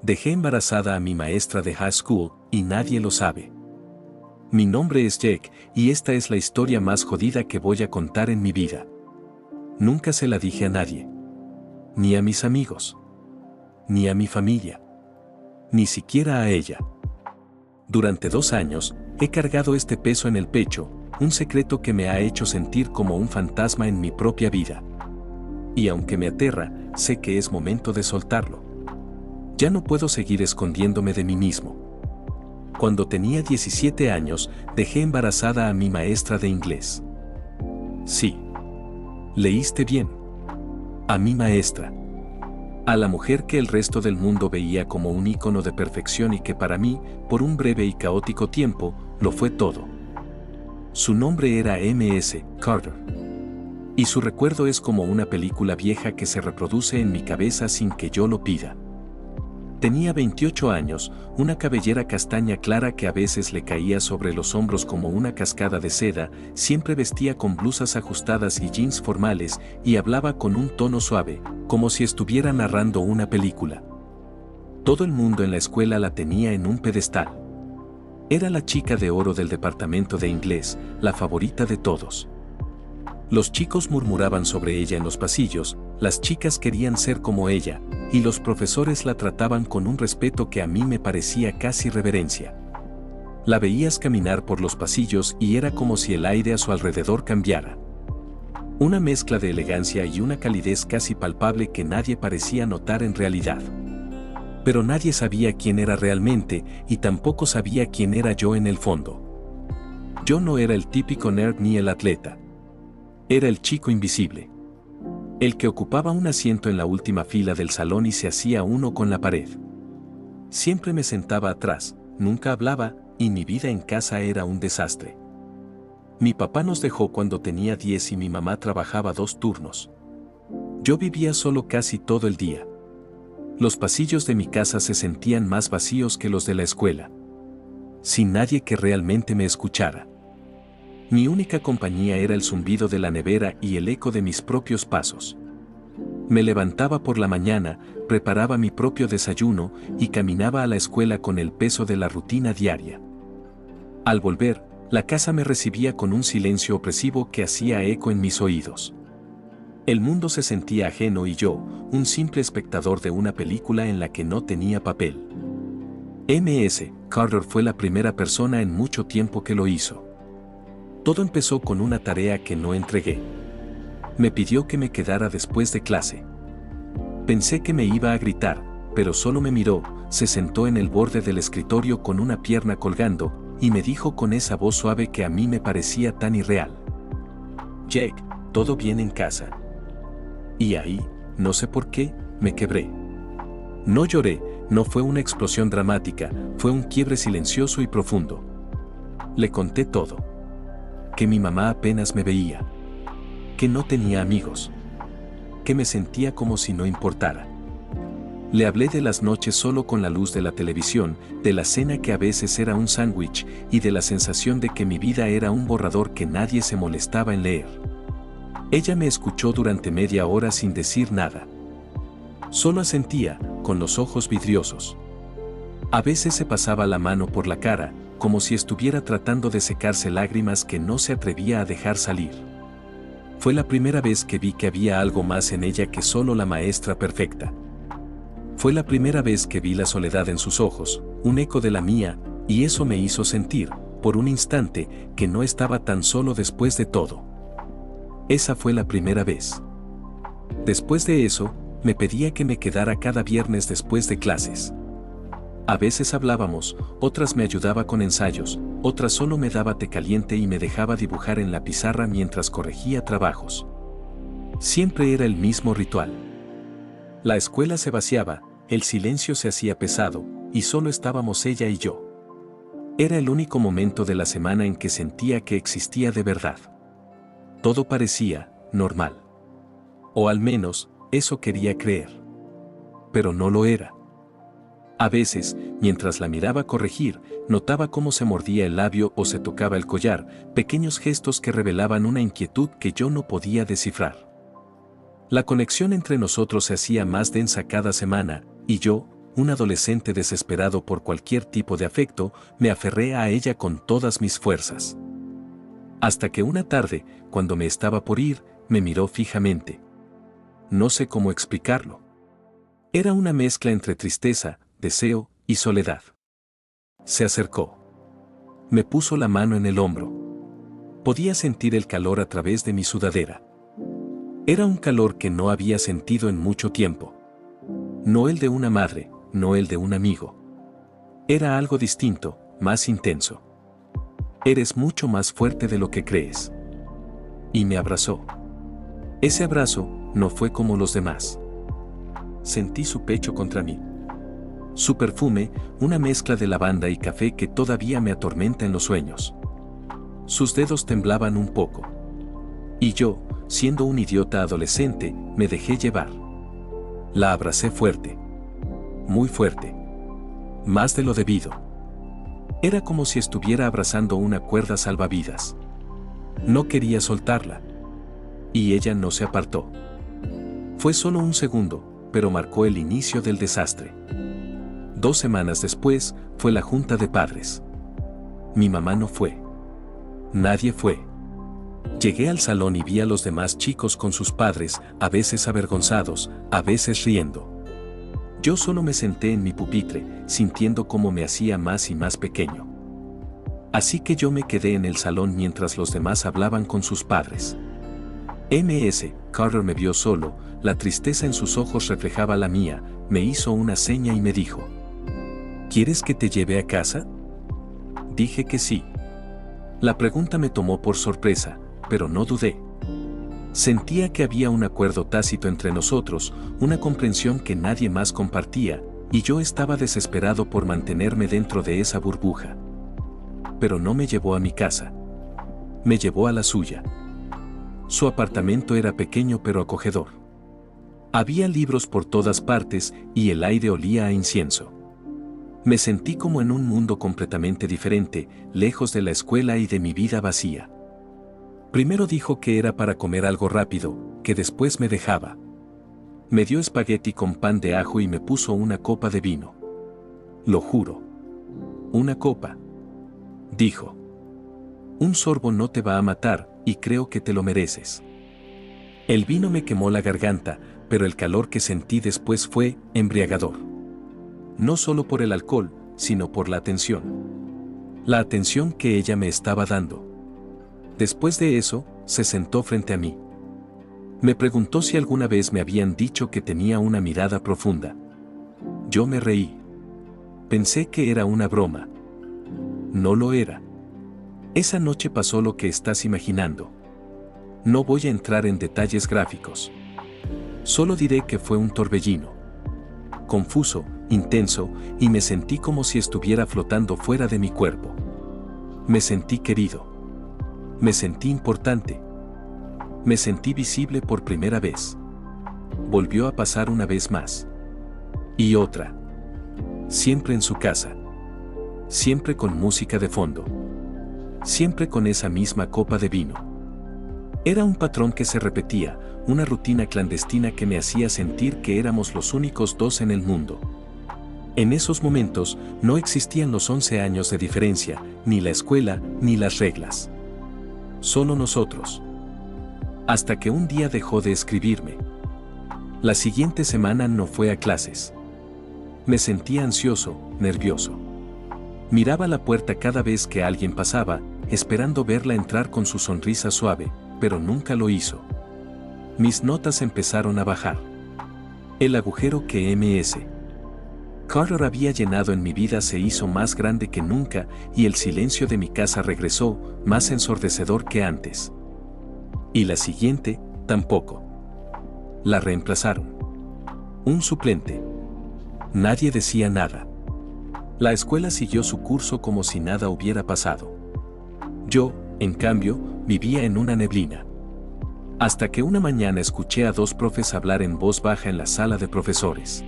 Dejé embarazada a mi maestra de high school y nadie lo sabe. Mi nombre es Jake y esta es la historia más jodida que voy a contar en mi vida. Nunca se la dije a nadie. Ni a mis amigos. Ni a mi familia. Ni siquiera a ella. Durante 2 años, he cargado este peso en el pecho, un secreto que me ha hecho sentir como un fantasma en mi propia vida. Y aunque me aterra, sé que es momento de soltarlo. Ya no puedo seguir escondiéndome de mí mismo. Cuando tenía 17 años, dejé embarazada a mi maestra de inglés. Sí. Leíste bien. A mi maestra. A la mujer que el resto del mundo veía como un ícono de perfección y que para mí, por un breve y caótico tiempo, lo fue todo. Su nombre era M.S. Carter. Y su recuerdo es como una película vieja que se reproduce en mi cabeza sin que yo lo pida. Tenía 28 años, una cabellera castaña clara que a veces le caía sobre los hombros como una cascada de seda, siempre vestía con blusas ajustadas y jeans formales y hablaba con un tono suave, como si estuviera narrando una película. Todo el mundo en la escuela la tenía en un pedestal. Era la chica de oro del departamento de inglés, la favorita de todos. Los chicos murmuraban sobre ella en los pasillos, las chicas querían ser como ella, y los profesores la trataban con un respeto que a mí me parecía casi reverencia. La veías caminar por los pasillos y era como si el aire a su alrededor cambiara. Una mezcla de elegancia y una calidez casi palpable que nadie parecía notar en realidad. Pero nadie sabía quién era realmente y tampoco sabía quién era yo en el fondo. Yo no era el típico nerd ni el atleta. Era el chico invisible. El que ocupaba un asiento en la última fila del salón y se hacía uno con la pared. Siempre me sentaba atrás, nunca hablaba, y mi vida en casa era un desastre. Mi papá nos dejó cuando tenía 10 y mi mamá trabajaba 2 turnos. Yo vivía solo casi todo el día. Los pasillos de mi casa se sentían más vacíos que los de la escuela. Sin nadie que realmente me escuchara. Mi única compañía era el zumbido de la nevera y el eco de mis propios pasos. Me levantaba por la mañana, preparaba mi propio desayuno y caminaba a la escuela con el peso de la rutina diaria. Al volver, la casa me recibía con un silencio opresivo que hacía eco en mis oídos. El mundo se sentía ajeno y yo, un simple espectador de una película en la que no tenía papel. M.S. Carter fue la primera persona en mucho tiempo que lo hizo. Todo empezó con una tarea que no entregué. Me pidió que me quedara después de clase. Pensé que me iba a gritar, pero solo me miró, se sentó en el borde del escritorio con una pierna colgando, y me dijo con esa voz suave que a mí me parecía tan irreal. Jake, ¿todo bien en casa? Y ahí, no sé por qué, me quebré. No lloré, no fue una explosión dramática, fue un quiebre silencioso y profundo. Le conté todo. Que mi mamá apenas me veía. Que no tenía amigos. Que me sentía como si no importara. Le hablé de las noches solo con la luz de la televisión, de la cena que a veces era un sándwich y de la sensación de que mi vida era un borrador que nadie se molestaba en leer. Ella me escuchó durante media hora sin decir nada. Solo asentía, con los ojos vidriosos. A veces se pasaba la mano por la cara, como si estuviera tratando de secarse lágrimas que no se atrevía a dejar salir. Fue la primera vez que vi que había algo más en ella que solo la maestra perfecta. Fue la primera vez que vi la soledad en sus ojos, un eco de la mía, y eso me hizo sentir, por un instante, que no estaba tan solo después de todo. Esa fue la primera vez. Después de eso, me pedía que me quedara cada viernes después de clases. A veces hablábamos, otras me ayudaba con ensayos, otras solo me daba té caliente y me dejaba dibujar en la pizarra mientras corregía trabajos. Siempre era el mismo ritual. La escuela se vaciaba, el silencio se hacía pesado, y solo estábamos ella y yo. Era el único momento de la semana en que sentía que existía de verdad. Todo parecía normal. O al menos, eso quería creer. Pero no lo era. A veces, mientras la miraba corregir, notaba cómo se mordía el labio o se tocaba el collar, pequeños gestos que revelaban una inquietud que yo no podía descifrar. La conexión entre nosotros se hacía más densa cada semana, y yo, un adolescente desesperado por cualquier tipo de afecto, me aferré a ella con todas mis fuerzas. Hasta que una tarde, cuando me estaba por ir, me miró fijamente. No sé cómo explicarlo. Era una mezcla entre tristeza, deseo y soledad. Se acercó. Me puso la mano en el hombro. Podía sentir el calor a través de mi sudadera. Era un calor que no había sentido en mucho tiempo. No el de una madre, no el de un amigo. Era algo distinto, más intenso. Eres mucho más fuerte de lo que crees. Y me abrazó. Ese abrazo no fue como los demás. Sentí su pecho contra mí. Su perfume, una mezcla de lavanda y café que todavía me atormenta en los sueños. Sus dedos temblaban un poco. Y yo, siendo un idiota adolescente, me dejé llevar. La abracé fuerte. Muy fuerte. Más de lo debido. Era como si estuviera abrazando una cuerda salvavidas. No quería soltarla. Y ella no se apartó. Fue solo un segundo, pero marcó el inicio del desastre. 2 semanas después, fue la junta de padres. Mi mamá no fue. Nadie fue. Llegué al salón y vi a los demás chicos con sus padres, a veces avergonzados, a veces riendo. Yo solo me senté en mi pupitre, sintiendo cómo me hacía más y más pequeño. Así que yo me quedé en el salón mientras los demás hablaban con sus padres. Carter me vio solo, la tristeza en sus ojos reflejaba la mía, me hizo una seña y me dijo: ¿Quieres que te lleve a casa? Dije que sí. La pregunta me tomó por sorpresa, pero no dudé. Sentía que había un acuerdo tácito entre nosotros, una comprensión que nadie más compartía, y yo estaba desesperado por mantenerme dentro de esa burbuja. Pero no me llevó a mi casa. Me llevó a la suya. Su apartamento era pequeño pero acogedor. Había libros por todas partes y el aire olía a incienso. Me sentí como en un mundo completamente diferente, lejos de la escuela y de mi vida vacía. Primero dijo que era para comer algo rápido, que después me dejaba. Me dio espagueti con pan de ajo y me puso una copa de vino. Lo juro. Una copa. Dijo. Un sorbo no te va a matar, y creo que te lo mereces. El vino me quemó la garganta, pero el calor que sentí después fue embriagador. No solo por el alcohol, sino por la atención. La atención que ella me estaba dando. Después de eso, se sentó frente a mí. Me preguntó si alguna vez me habían dicho que tenía una mirada profunda. Yo me reí. Pensé que era una broma. No lo era. Esa noche pasó lo que estás imaginando. No voy a entrar en detalles gráficos. Solo diré que fue un torbellino. Confuso, intenso, y me sentí como si estuviera flotando fuera de mi cuerpo. Me sentí querido. Me sentí importante. Me sentí visible por primera vez. Volvió a pasar una vez más. Y otra. Siempre en su casa. Siempre con música de fondo. Siempre con esa misma copa de vino. Era un patrón que se repetía, una rutina clandestina que me hacía sentir que éramos los únicos dos en el mundo. En esos momentos no existían los 11 años de diferencia, ni la escuela, ni las reglas. Solo nosotros. Hasta que un día dejó de escribirme. La siguiente semana no fue a clases. Me sentía ansioso, nervioso. Miraba la puerta cada vez que alguien pasaba, esperando verla entrar con su sonrisa suave, pero nunca lo hizo. Mis notas empezaron a bajar. El agujero que Carter había llenado en mi vida se hizo más grande que nunca y el silencio de mi casa regresó, más ensordecedor que antes. Y la siguiente, tampoco. La reemplazaron. Un suplente. Nadie decía nada. La escuela siguió su curso como si nada hubiera pasado. Yo, en cambio, vivía en una neblina. Hasta que una mañana escuché a 2 profes hablar en voz baja en la sala de profesores.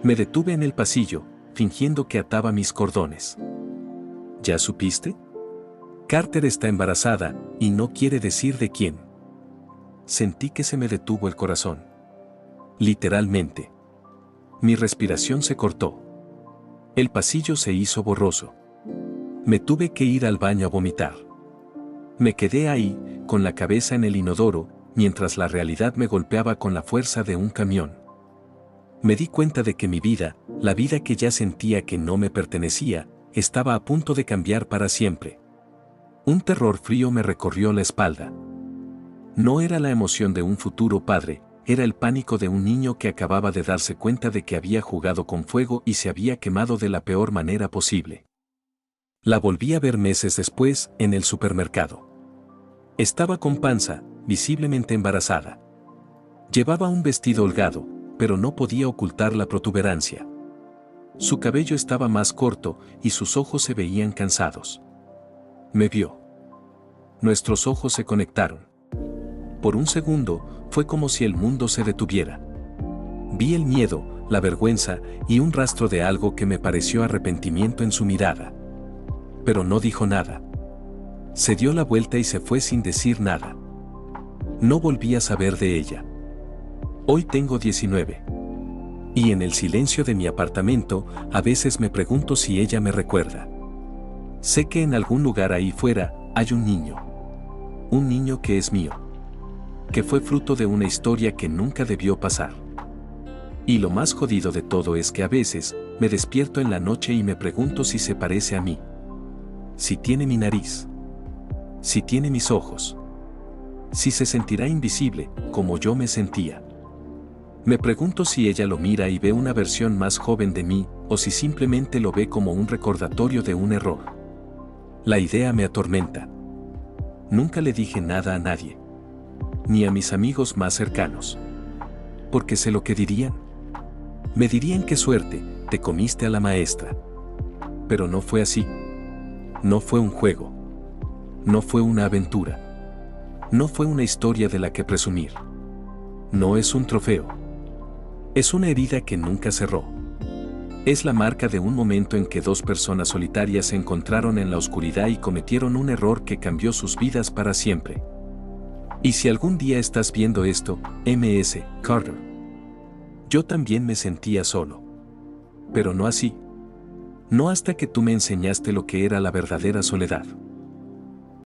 Me detuve en el pasillo, fingiendo que ataba mis cordones. ¿Ya supiste? Carter está embarazada, y no quiere decir de quién. Sentí que se me detuvo el corazón. Literalmente. Mi respiración se cortó. El pasillo se hizo borroso. Me tuve que ir al baño a vomitar. Me quedé ahí, con la cabeza en el inodoro, mientras la realidad me golpeaba con la fuerza de un camión. Me di cuenta de que mi vida, la vida que ya sentía que no me pertenecía, estaba a punto de cambiar para siempre. Un terror frío me recorrió la espalda. No era la emoción de un futuro padre, era el pánico de un niño que acababa de darse cuenta de que había jugado con fuego y se había quemado de la peor manera posible. La volví a ver meses después, en el supermercado. Estaba con panza, visiblemente embarazada. Llevaba un vestido holgado, pero no podía ocultar la protuberancia. Su cabello estaba más corto y sus ojos se veían cansados. Me vio. Nuestros ojos se conectaron. Por un segundo, fue como si el mundo se detuviera. Vi el miedo, la vergüenza y un rastro de algo que me pareció arrepentimiento en su mirada. Pero no dijo nada. Se dio la vuelta y se fue sin decir nada. No volví a saber de ella. Hoy tengo 19. Y en el silencio de mi apartamento, a veces me pregunto si ella me recuerda. Sé que en algún lugar ahí fuera, hay un niño. Un niño que es mío. Que fue fruto de una historia que nunca debió pasar. Y lo más jodido de todo es que a veces, me despierto en la noche y me pregunto si se parece a mí. Si tiene mi nariz. Si tiene mis ojos. Si se sentirá invisible, como yo me sentía. Me pregunto si ella lo mira y ve una versión más joven de mí, o si simplemente lo ve como un recordatorio de un error. La idea me atormenta. Nunca le dije nada a nadie. Ni a mis amigos más cercanos. Porque sé lo que dirían. Me dirían qué suerte, te comiste a la maestra. Pero no fue así. No fue un juego. No fue una aventura. No fue una historia de la que presumir. No es un trofeo. Es una herida que nunca cerró. Es la marca de un momento en que dos personas solitarias se encontraron en la oscuridad y cometieron un error que cambió sus vidas para siempre. Y si algún día estás viendo esto, M.S. Carter. Yo también me sentía solo. Pero no así. No hasta que tú me enseñaste lo que era la verdadera soledad.